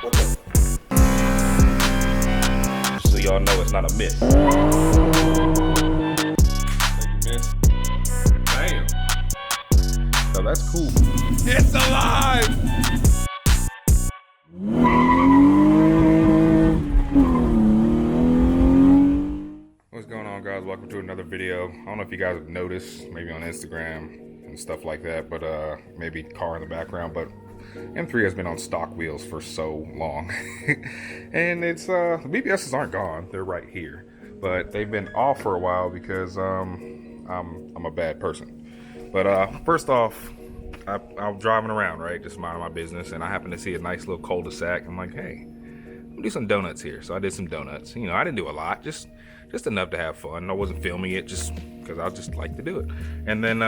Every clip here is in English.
What the? So y'all know it's not a miss. Thank you, miss. Damn. So that's cool. It's alive! What's going on, guys? Welcome to another video. I don't know if you guys have noticed, maybe on Instagram and stuff like that, but maybe car in the background, but M3 has been on stock wheels for so long. And it's the BBSs aren't gone, they're right here, but they've been off for a while because I'm a bad person. But first off, I'm driving around, right, just minding my business, and I happen to see a nice little cul-de-sac. I'm like, hey, do some donuts here. So I did some donuts. You know, I didn't do a lot, just enough to have fun. I wasn't filming it just because I just like to do it. And then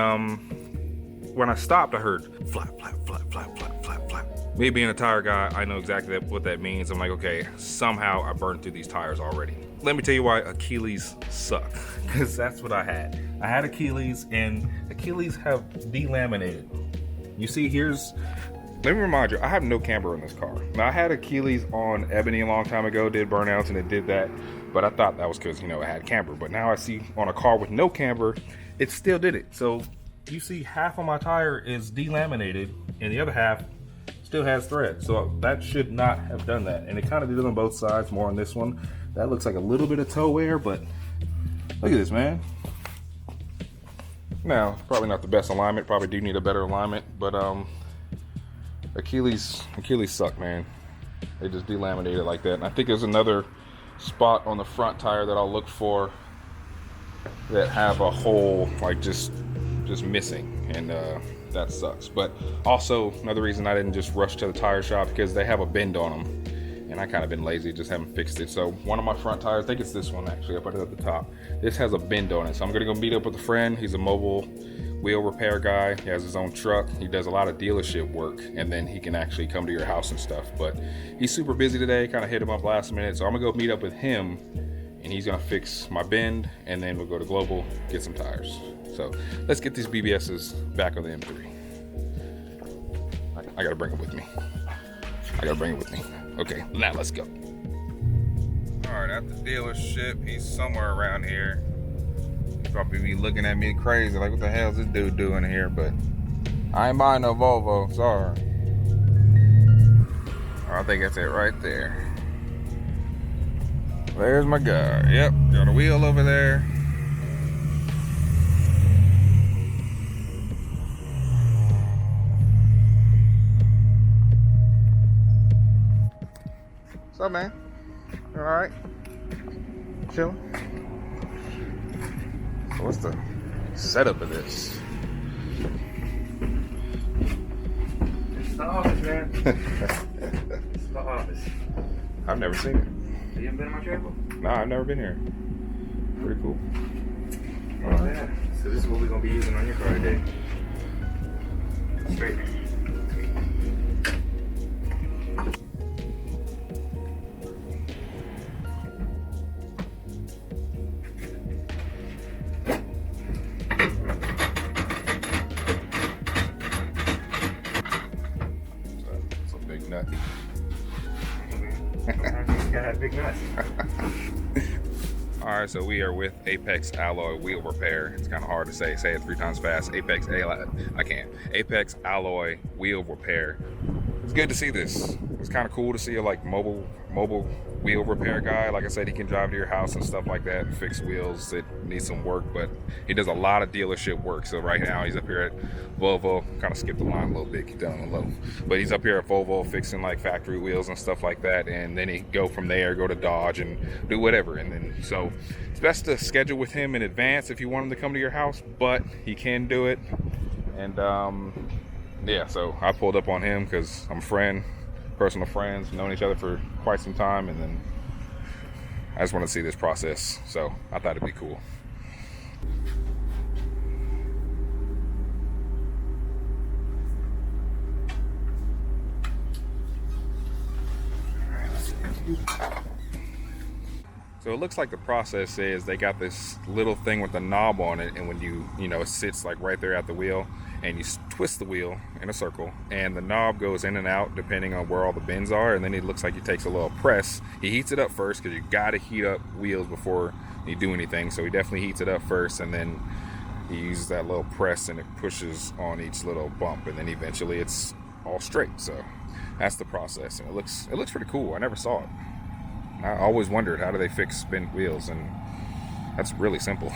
when I stopped, I heard flap, flap, flap, flap, flap, flap, flap. Me being a tire guy, I know exactly what that means. I'm like, okay, somehow I burned through these tires already. Let me tell you why Achilles suck, because that's what I had. I had Achilles, and Achilles have delaminated. You see, let me remind you, I have no camber in this car. Now, I had Achilles on Ebony a long time ago, did burnouts, and it did that, but I thought that was because, you know, it had camber. But now I see on a car with no camber, it still did it. So you see half of my tire is delaminated, and the other half still has thread. So that should not have done that. And it kind of did it on both sides, more on this one. That looks like a little bit of toe wear, but look at this, man. Now, probably not the best alignment, probably do need a better alignment, but Achilles suck, man. They just delaminated like that. And I think there's another spot on the front tire that I'll look for that have a hole like just missing, and that sucks. But also another reason I didn't just rush to the tire shop, because they have a bend on them, and I kind of been lazy, just haven't fixed it. So one of my front tires, I think it's this one actually, I put it at the top, this has a bend on it. So I'm gonna go meet up with a friend. He's a mobile wheel repair guy. He has his own truck. He does a lot of dealership work, and then he can actually come to your house and stuff. But he's super busy today, kind of hit him up last minute. So I'm gonna go meet up with him, and he's gonna fix my bend, and then we'll go to Global, get some tires. So let's get these BBSs back on the M3. I gotta bring it with me. Okay, now let's go. All right, at the dealership, he's somewhere around here. Probably be looking at me crazy, like what the hell is this dude doing here? But I ain't buying no Volvo, sorry. I think that's it right there. There's my guy. Yep, got a wheel over there. What's up, man? You all right? Chilling? What's the setup of this? It's the office, man. It's the office. I've never seen it. You haven't been in my trailer? No, I've never been here. Pretty cool. Oh, yeah. So this is what we're going to be using on your car today. Straight. Nut. Got big nuts. All right, so we are with Apex Alloy Wheel Repair. It's kind of hard to say it 3 times fast. Apex Alloy Wheel Repair. It's good to see this. It's kind of cool to see a like mobile wheel repair guy. Like I said, he can drive to your house and stuff like that and fix wheels that need some work, but he does a lot of dealership work. So right now he's up here at Volvo. Kind of skipped the line a little bit, keep down low, but he's up here at Volvo fixing like factory wheels and stuff like that, and then he go from there, go to Dodge and do whatever. And then so it's best to schedule with him in advance if you want him to come to your house, but he can do it. And yeah, so I pulled up on him because I'm a friend, personal friends, known each other for quite some time, and then I just want to see this process, so I thought it'd be cool. So it looks like the process is they got this little thing with the knob on it, and when you know, it sits like right there at the wheel, and you twist the wheel in a circle, and the knob goes in and out depending on where all the bends are, and then it looks like he takes a little press. He heats it up first, because you gotta heat up wheels before you do anything, so he definitely heats it up first, and then he uses that little press and it pushes on each little bump, and then eventually it's all straight. So that's the process, and it looks pretty cool. I never saw it. I always wondered, how do they fix bent wheels, and that's really simple.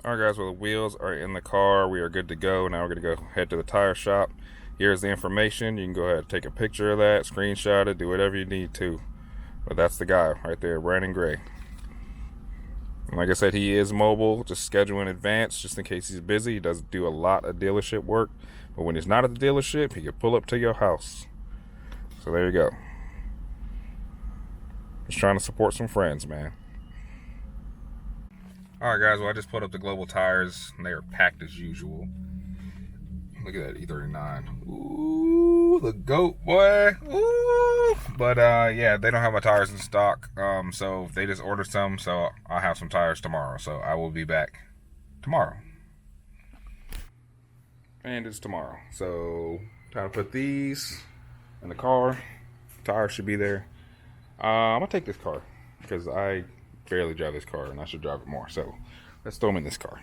Alright guys, well the wheels are in the car. We are good to go. Now we're going to go head to the tire shop. Here's the information. You can go ahead and take a picture of that, screenshot it, do whatever you need to. But that's the guy right there, Brandon Gray. And like I said, he is mobile. Just schedule in advance just in case he's busy. He does do a lot of dealership work. But when he's not at the dealership, he can pull up to your house. So there you go. Just trying to support some friends, man. Alright guys, well I just put up the Global tires, and they are packed as usual. Look at that E39. Ooh, the GOAT, boy. Ooh. But yeah, they don't have my tires in stock, so they just ordered some, so I'll have some tires tomorrow. So I will be back tomorrow. And it's tomorrow. So time to put these in the car. Tires should be there. I'm gonna take this car because I barely drive this car and I should drive it more. So let's throw them in this car.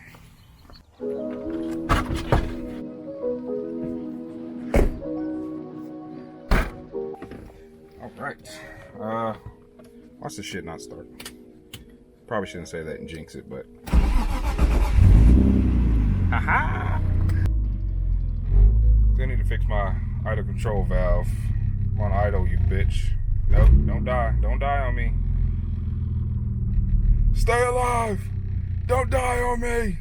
All right. Watch this shit not start. Probably shouldn't say that and jinx it, but haha. I need to fix my idle control valve. I'm on idle, you bitch. Nope, don't die. Don't die on me. Stay alive! Don't die on me!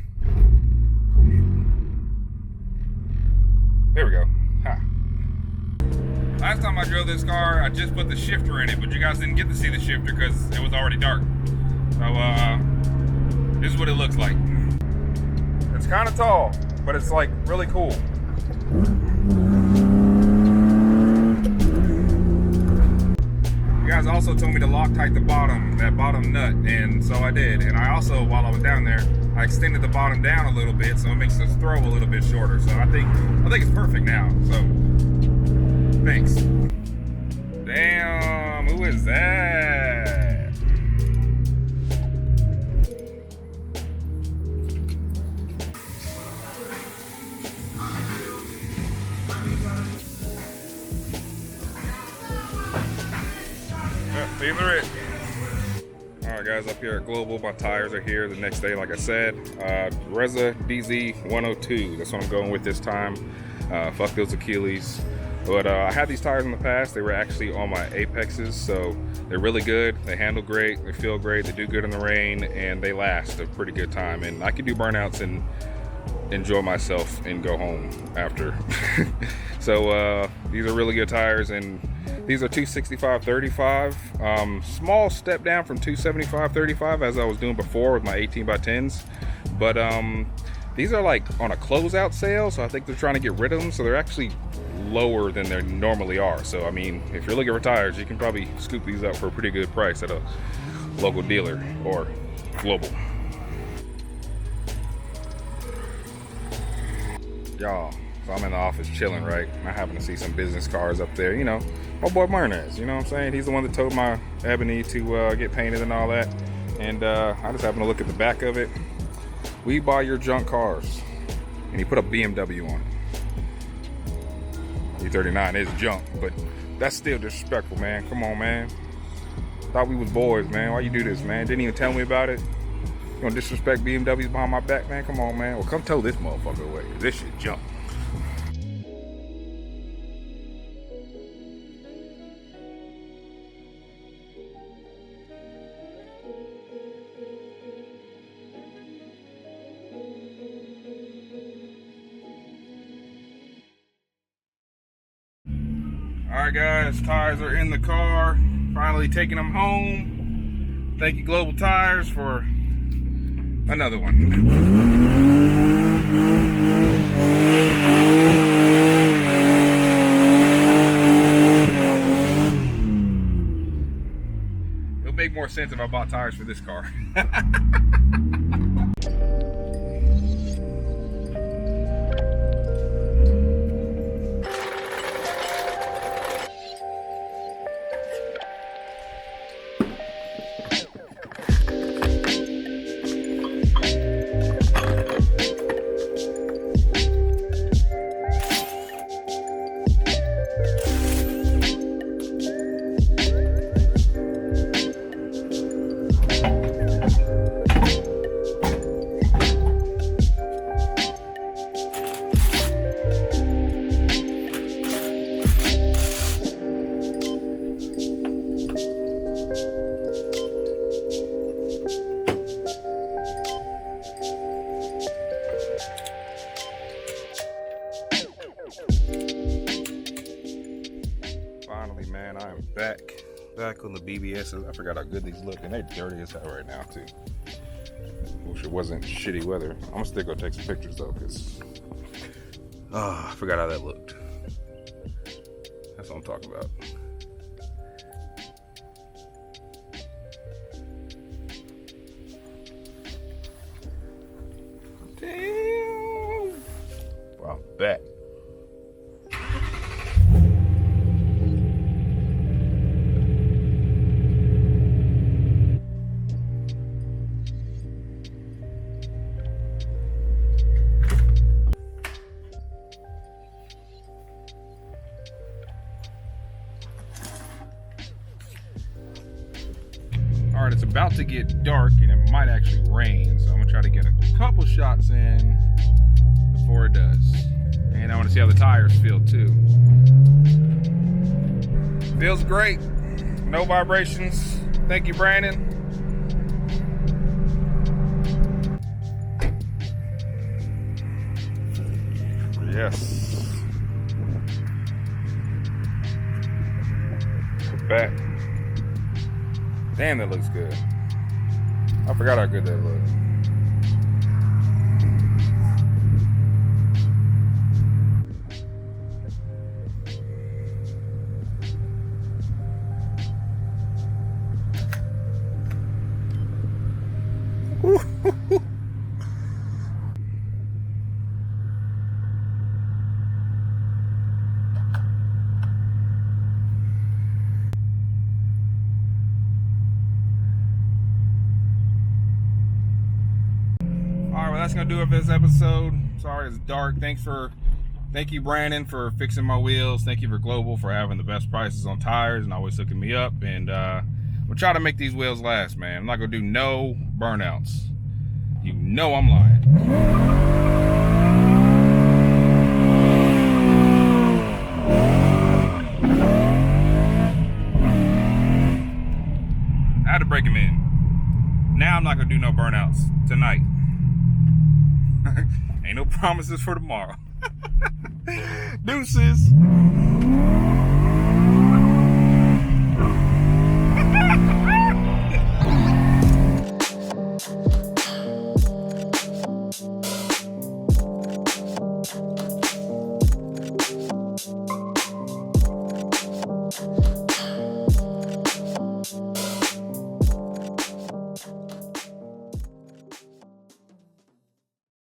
There we go. Ha. Last time I drove this car, I just put the shifter in it, but you guys didn't get to see the shifter because it was already dark. So, this is what it looks like. It's kind of tall, but it's like really cool. You guys also told me to Loctite the bottom, that bottom nut, and so I did. And I also, while I was down there, I extended the bottom down a little bit, so it makes this throw a little bit shorter. So I think it's perfect now. So thanks. Damn, who is that? These are it. Alright guys, up here at Global, my tires are here the next day, like I said. Reza DZ102, that's what I'm going with this time. Fuck those Achilles. But I had these tires in the past. They were actually on my Apexes, so they're really good. They handle great, they feel great, they do good in the rain, and they last a pretty good time. And I can do burnouts and enjoy myself and go home after. So these are really good tires, and these are 265/35. Small step down from 275/35 as I was doing before with my 18x10s, but these are like on a closeout sale, so I think they're trying to get rid of them, so they're actually lower than they normally are. So I mean, if you're looking for tires, you can probably scoop these up for a pretty good price at a local dealer or Global. Y'all, so I'm in the office chilling, right? I happen to see some business cars up there, you know, my boy Marnez, you know what I'm saying? He's the one that told my Ebony to get painted and all that. And I just happened to look at the back of it. We buy your junk cars. And he put a BMW on it. E39 is junk, but that's still disrespectful, man. Come on, man. Thought we was boys, man. Why you do this, man? Didn't even tell me about it. You gonna disrespect BMWs behind my back, man? Come on, man. Well, come tow this motherfucker away, because this shit junk. Alright guys, tires are in the car. Finally taking them home. Thank you, Global Tires, for another one. It'll make more sense if I bought tires for this car. Finally, man, I am back on the BBS. I forgot how good these look, and they're dirty as hell right now too. Wish it wasn't shitty weather. I'm gonna still go take some pictures though, cause I forgot how that looked. That's what I'm talking about. Damn! Wow, I'm back. All right, it's about to get dark and it might actually rain, so I'm gonna try to get a couple shots in before it does. And I want to see how the tires feel too. Feels great. No vibrations. Thank you, Brandon. Yes. We're back. Damn, that looks good. I forgot how good that looked. That's gonna do it for this episode. Sorry it's dark. Thank you, Brandon, for fixing my wheels. Thank you for Global for having the best prices on tires and always hooking me up. And we'll try to make these wheels last, man. I'm not gonna do no burnouts. You know I'm lying. I had to break them in. Now I'm not gonna do no burnouts tonight. Ain't no promises for tomorrow. Deuces.